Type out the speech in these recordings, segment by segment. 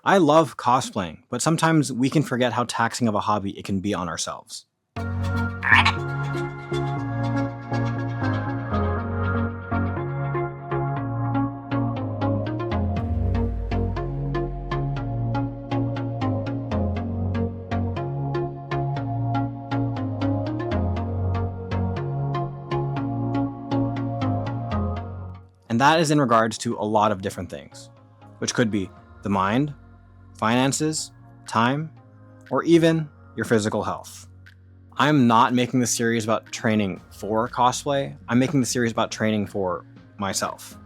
I love cosplaying, but sometimes we can forget how taxing of a hobby it can be on ourselves. And that is in regards to a lot of different things, which could be the mind, finances, time, or even your physical health. I'm not making this series about training for cosplay. I'm making the series about training for myself,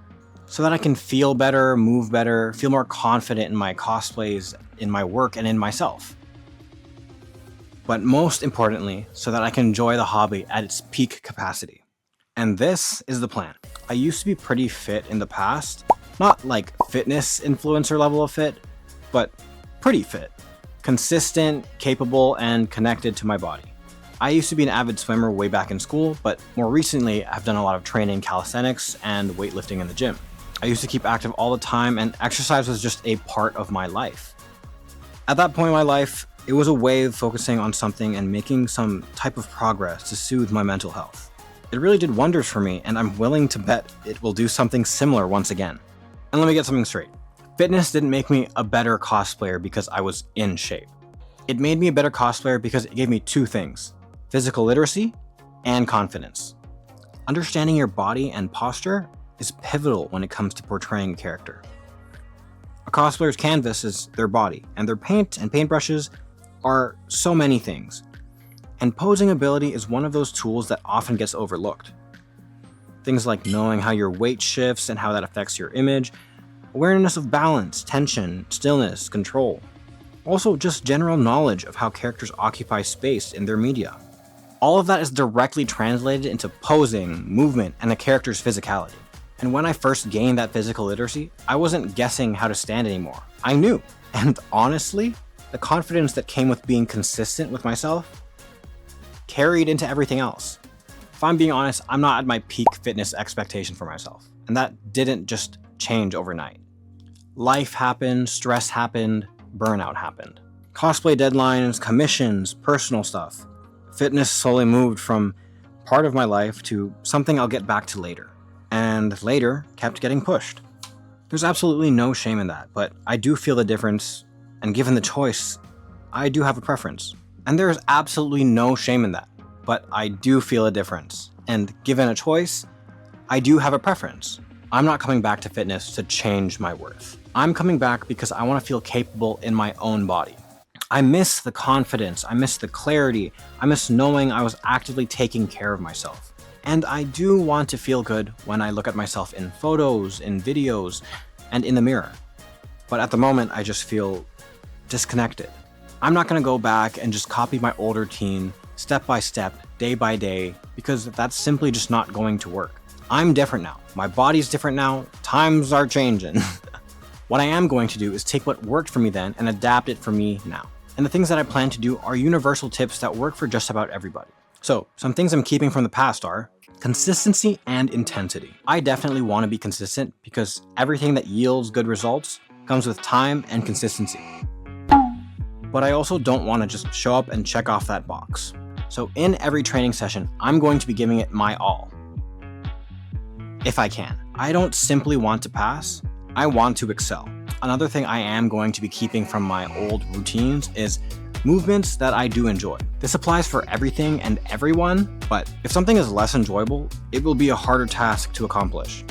so that I can feel better, move better, feel more confident in my cosplays, in my work, and in myself. But most importantly, so that I can enjoy the hobby at its peak capacity. And this is the plan. I used to be pretty fit in the past, not like fitness influencer level of fit, but pretty fit, consistent, capable, and connected to my body. I used to be an avid swimmer way back in school, but more recently I've done a lot of training calisthenics and weightlifting in the gym. I used to keep active all the time, and exercise was just a part of my life. At that point in my life, it was a way of focusing on something and making some type of progress to soothe my mental health. It really did wonders for me, and I'm willing to bet it will do something similar once again. And let me get something straight. Fitness didn't make me a better cosplayer because I was in shape. It made me a better cosplayer because it gave me two things: physical literacy and confidence. Understanding your body and posture is pivotal when it comes to portraying a character. A cosplayer's canvas is their body, and their paint and paintbrushes are so many things. And posing ability is one of those tools that often gets overlooked. Things like knowing how your weight shifts and how that affects your image, awareness of balance, tension, stillness, control. Also, just general knowledge of how characters occupy space in their media. All of that is directly translated into posing, movement, and a character's physicality. And when I first gained that physical literacy, I wasn't guessing how to stand anymore. I knew. And honestly, the confidence that came with being consistent with myself carried into everything else. If I'm being honest, I'm not at my peak fitness expectation for myself, and that didn't just change overnight. Life happened, stress happened, burnout happened. Cosplay deadlines, commissions, personal stuff. Fitness slowly moved from part of my life to something I'll get back to later, and later kept getting pushed. There's absolutely no shame in that, but I do feel the difference, and given the choice, I do have a preference. And there is absolutely no shame in that, but I do feel a difference. And given a choice, I do have a preference. I'm not coming back to fitness to change my worth. I'm coming back because I want to feel capable in my own body. I miss the confidence, I miss the clarity, I miss knowing I was actively taking care of myself. And I do want to feel good when I look at myself in photos, in videos, and in the mirror. But at the moment, I just feel disconnected. I'm not going to go back and just copy my old routine step by step, day by day, because that's simply just not going to work. I'm different now. My body's different now. Times are changing. What I am going to do is take what worked for me then and adapt it for me now. And the things that I plan to do are universal tips that work for just about everybody. So, some things I'm keeping from the past are consistency and intensity. I definitely want to be consistent because everything that yields good results comes with time and consistency. But I also don't want to just show up and check off that box. So in every training session, I'm going to be giving it my all. If I can. I don't simply want to pass, I want to excel. Another thing I am going to be keeping from my old routines is movements that I do enjoy. This applies for everything and everyone, but if something is less enjoyable, it will be a harder task to accomplish.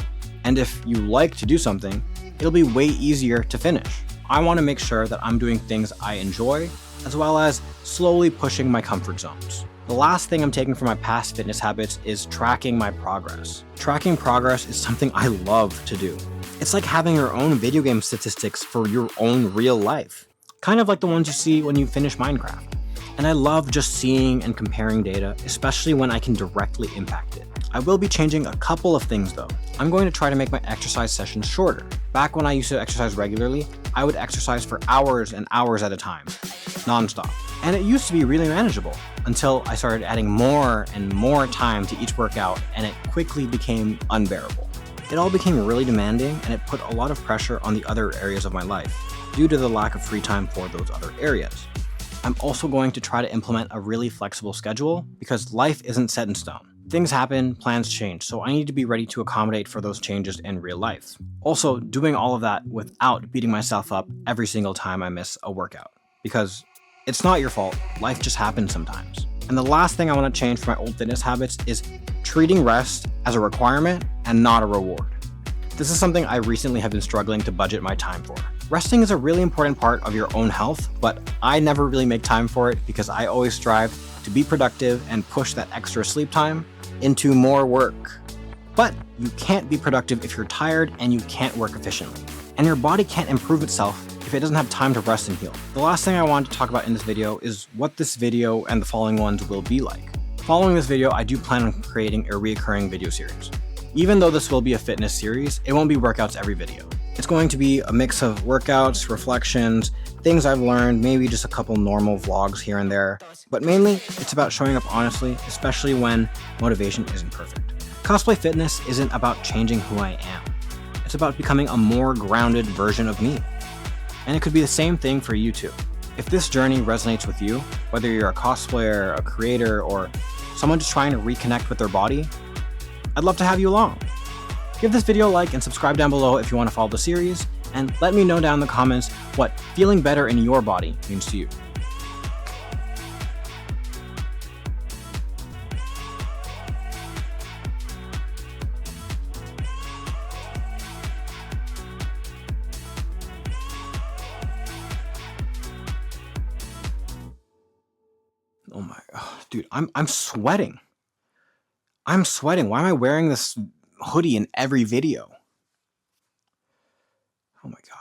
And if you like to do something, it'll be way easier to finish. I want to make sure that I'm doing things I enjoy, as well as slowly pushing my comfort zones. The last thing I'm taking from my past fitness habits is tracking my progress. Tracking progress is something I love to do. It's like having your own video game statistics for your own real life. Kind of like the ones you see when you finish Minecraft. And I love just seeing and comparing data, especially when I can directly impact it. I will be changing a couple of things though. I'm going to try to make my exercise sessions shorter. Back when I used to exercise regularly, I would exercise for hours and hours at a time, nonstop. And it used to be really manageable until I started adding more and more time to each workout, and it quickly became unbearable. It all became really demanding, and it put a lot of pressure on the other areas of my life. due to the lack of free time for those other areas. I'm also going to try to implement a really flexible schedule because life isn't set in stone. Things happen, plans change, so I need to be ready to accommodate for those changes in real life. Also, doing all of that without beating myself up every single time I miss a workout. Because it's not your fault, life just happens sometimes. And the last thing I want to change for my old fitness habits is treating rest as a requirement and not a reward. This is something I recently have been struggling to budget my time for. Resting is a really important part of your own health, but I never really make time for it because I always strive to be productive and push that extra sleep time into more work. But you can't be productive if you're tired and you can't work efficiently. And your body can't improve itself if it doesn't have time to rest and heal. The last thing I want to talk about in this video is what this video and the following ones will be like. Following this video, I do plan on creating a recurring video series. Even though this will be a fitness series, it won't be workouts every video. It's going to be a mix of workouts, reflections, things I've learned, maybe just a couple normal vlogs here and there. But mainly, it's about showing up honestly, especially when motivation isn't perfect. Cosplay fitness isn't about changing who I am. It's about becoming a more grounded version of me. And it could be the same thing for you too. If this journey resonates with you, whether you're a cosplayer, a creator, or someone just trying to reconnect with their body, I'd love to have you along. Give this video a like and subscribe down below if you want to follow the series, and let me know down in the comments what feeling better in your body means to you. Oh my god, dude, I'm sweating. I'm sweating. Why am I wearing this hoodie in every video? Oh my god.